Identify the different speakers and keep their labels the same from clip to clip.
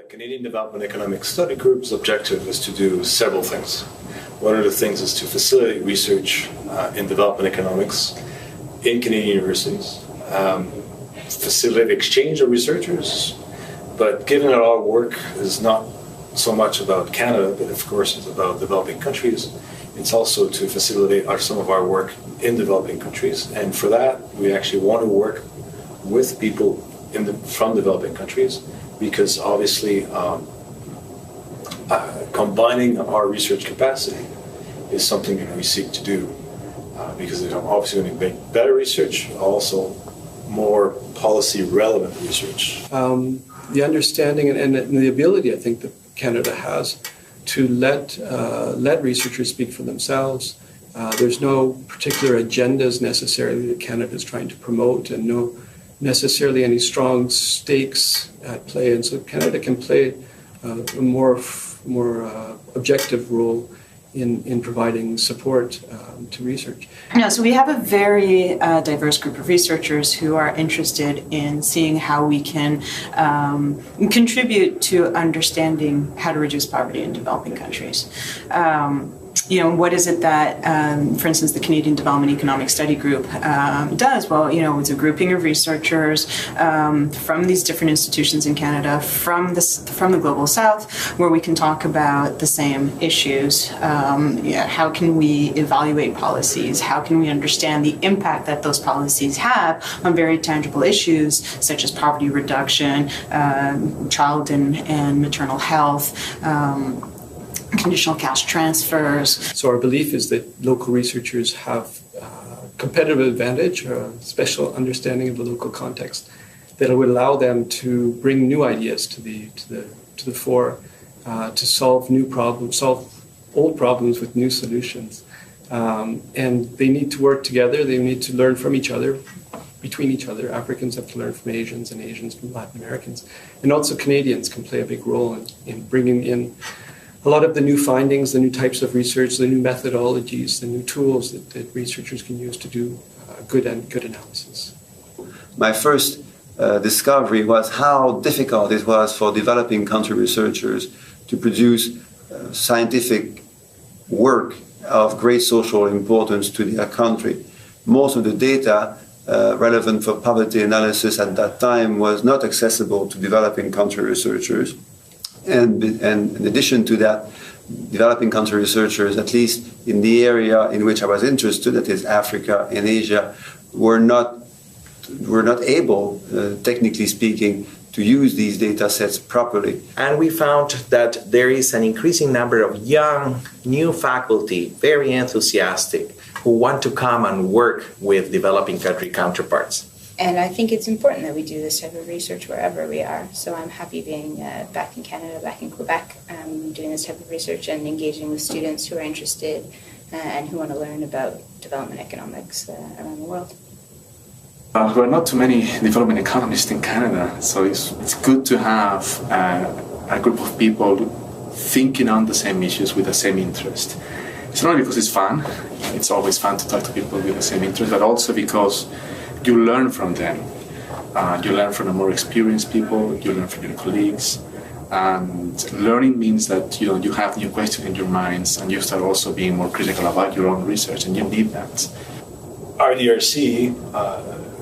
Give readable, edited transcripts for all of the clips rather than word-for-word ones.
Speaker 1: The Canadian Development Economic Study Group's objective is to do several things. One of the things is to facilitate research in development economics in Canadian universities, facilitate exchange of researchers, but given that our work is not so much about Canada, but of course it's about developing countries, it's also to facilitate some of our work in developing countries. And for that, we actually want to work with people from developing countries, because obviously combining our research capacity is something that we seek to do, because it's obviously going to make better research, also more policy relevant research.
Speaker 2: The understanding and the ability, I think, that Canada has to let researchers speak for themselves. There's no particular agendas necessarily that Canada is trying to promote, and no necessarily any strong stakes at play. And so Canada can play a more objective role in providing support to research.
Speaker 3: Yeah, so we have a very diverse group of researchers who are interested in seeing how we can contribute to understanding how to reduce poverty in developing countries. What is it that, for instance, the Canadian Development Economic Study Group does? Well, it's a grouping of researchers from these different institutions in Canada, from the Global South, where we can talk about the same issues. How can we evaluate policies? How can we understand the impact that those policies have on very tangible issues, such as poverty reduction, child and maternal health, conditional cash transfers.
Speaker 2: So our belief is that local researchers have competitive advantage, or a special understanding of the local context that would allow them to bring new ideas to the fore, to solve new problems, solve old problems with new solutions. And they need to work together. They need to learn from each other, between each other. Africans have to learn from Asians, and Asians from Latin Americans. And also Canadians can play a big role in bringing in a lot of the new findings, the new types of research, the new methodologies, the new tools that researchers can use to do good analysis.
Speaker 4: My first discovery was how difficult it was for developing country researchers to produce scientific work of great social importance to their country. Most of the data relevant for poverty analysis at that time was not accessible to developing country researchers. And in addition to that, developing country researchers, at least in the area in which I was interested, that is Africa and Asia, were not able, technically speaking, to use these data sets properly.
Speaker 5: And we found that there is an increasing number of young, new faculty, very enthusiastic, who want to come and work with developing country counterparts.
Speaker 6: And I think it's important that we do this type of research wherever we are. So I'm happy being back in Canada, back in Quebec, doing this type of research and engaging with students who are interested and who want to learn about development economics around the world.
Speaker 7: There are not too many development economists in Canada, so it's good to have a group of people thinking on the same issues with the same interest. It's not only because it's fun, it's always fun to talk to people with the same interest, but also because you learn from them. You learn from the more experienced people, you learn from your colleagues, and learning means that you have new questions in your minds, and you start also being more critical about your own research, and you need that.
Speaker 1: RDRC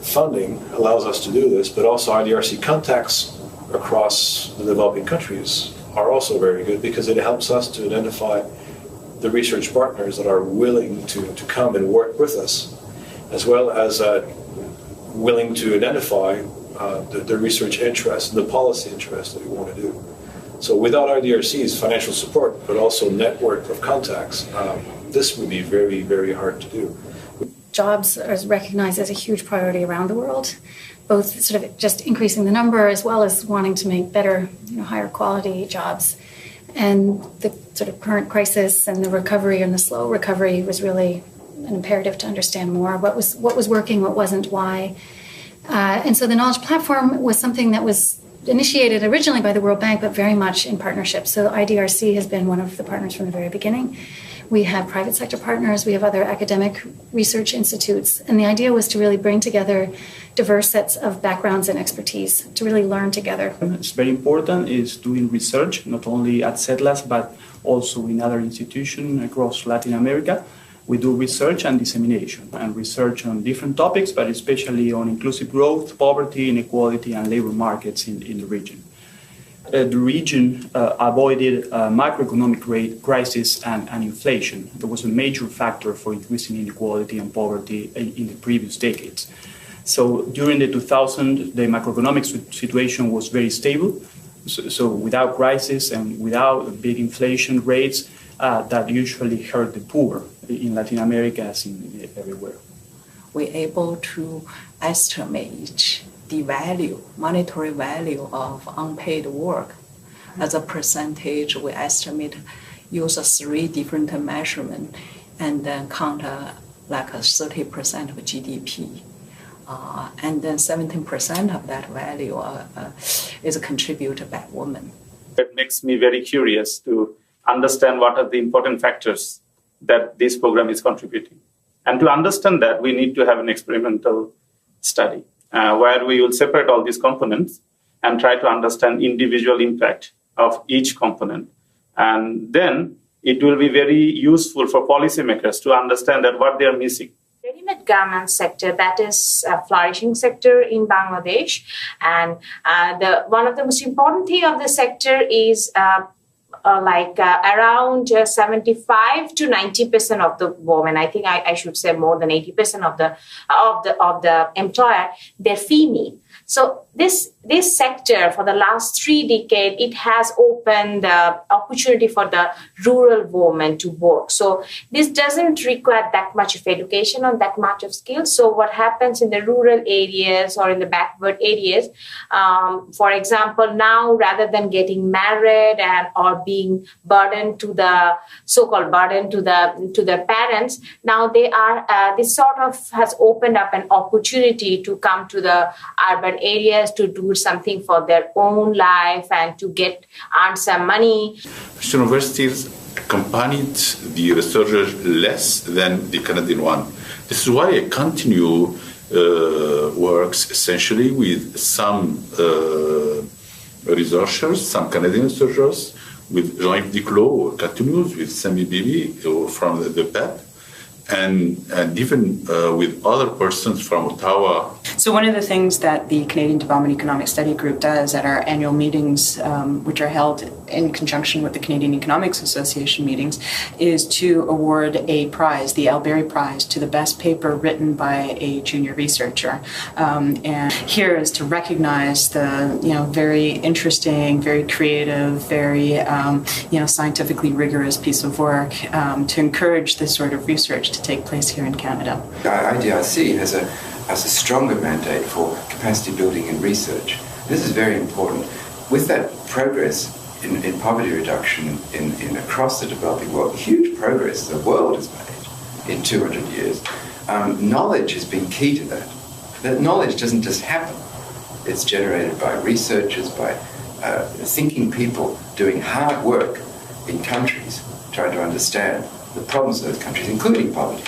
Speaker 1: funding allows us to do this, but also RDRC contacts across the developing countries are also very good, because it helps us to identify the research partners that are willing to come and work with us, as well as willing to identify the research interest, the policy interest that we want to do. So without RDRC's financial support, but also network of contacts, this would be very, very hard to do.
Speaker 8: Jobs are recognized as a huge priority around the world, both sort of just increasing the number as well as wanting to make better, higher quality jobs. And the sort of current crisis and the recovery and the slow recovery was really an imperative to understand more what was working, what wasn't, why. And so the Knowledge Platform was something that was initiated originally by the World Bank, but very much in partnership. So IDRC has been one of the partners from the very beginning. We have private sector partners, we have other academic research institutes, and the idea was to really bring together diverse sets of backgrounds and expertise to really learn together.
Speaker 9: It's very important is doing research, not only at CETLAS, but also in other institutions across Latin America. We do research and dissemination, and research on different topics, but especially on inclusive growth, poverty, inequality, and labor markets in the region. The region avoided macroeconomic rate crisis and inflation. That was a major factor for increasing inequality and poverty in the previous decades. So during the 2000s, the macroeconomic situation was very stable. So without crisis and without big inflation rates, that usually hurt the poor in Latin America as in everywhere.
Speaker 10: We're able to estimate the value, monetary value of unpaid work. As a percentage, we estimate, use 3 different measurements and then count like 30% of GDP. And then 17% of that value is contributed by women.
Speaker 11: It makes me very curious to understand what are the important factors that this program is contributing. And to understand that, we need to have an experimental study where we will separate all these components and try to understand individual impact of each component. And then it will be very useful for policymakers to understand that what they are missing.
Speaker 12: Ready-made garment sector, that is a flourishing sector in Bangladesh. And one of the most important thing of the sector is around 75 to 90% of the women, I think I should say more than 80% of the employer, they're female. So this sector for the last 3 decades, it has opened the opportunity for the rural women to work. So this doesn't require that much of education or that much of skills. So what happens in the rural areas or in the backward areas, for example, now rather than getting married or being burdened to the so-called burden to the parents, now they are this sort of has opened up an opportunity to come to the urban areas to do something for their own life and to earn some money.
Speaker 13: Universities accompanied the researchers less than the Canadian one. This is why I continue works essentially with some researchers, some Canadian researchers, with Jean-Yves Diclot, continues with Sami Bibi from the PEP, and even with other persons from Ottawa.
Speaker 3: So one of the things that the Canadian Development Economic Study Group does at our annual meetings, which are held in conjunction with the Canadian Economics Association meetings, is to award a prize, the Alberry Prize, to the best paper written by a junior researcher. And here is to recognize the very interesting, very creative, very scientifically rigorous piece of work to encourage this sort of research to take place here in Canada.
Speaker 14: IDRC has a stronger mandate for capacity building and research. This is very important. With that progress in poverty reduction in across the developing world, huge progress the world has made in 200 years, knowledge has been key to that. That knowledge doesn't just happen. It's generated by researchers, by thinking people doing hard work in countries, trying to understand the problems of those countries, including poverty.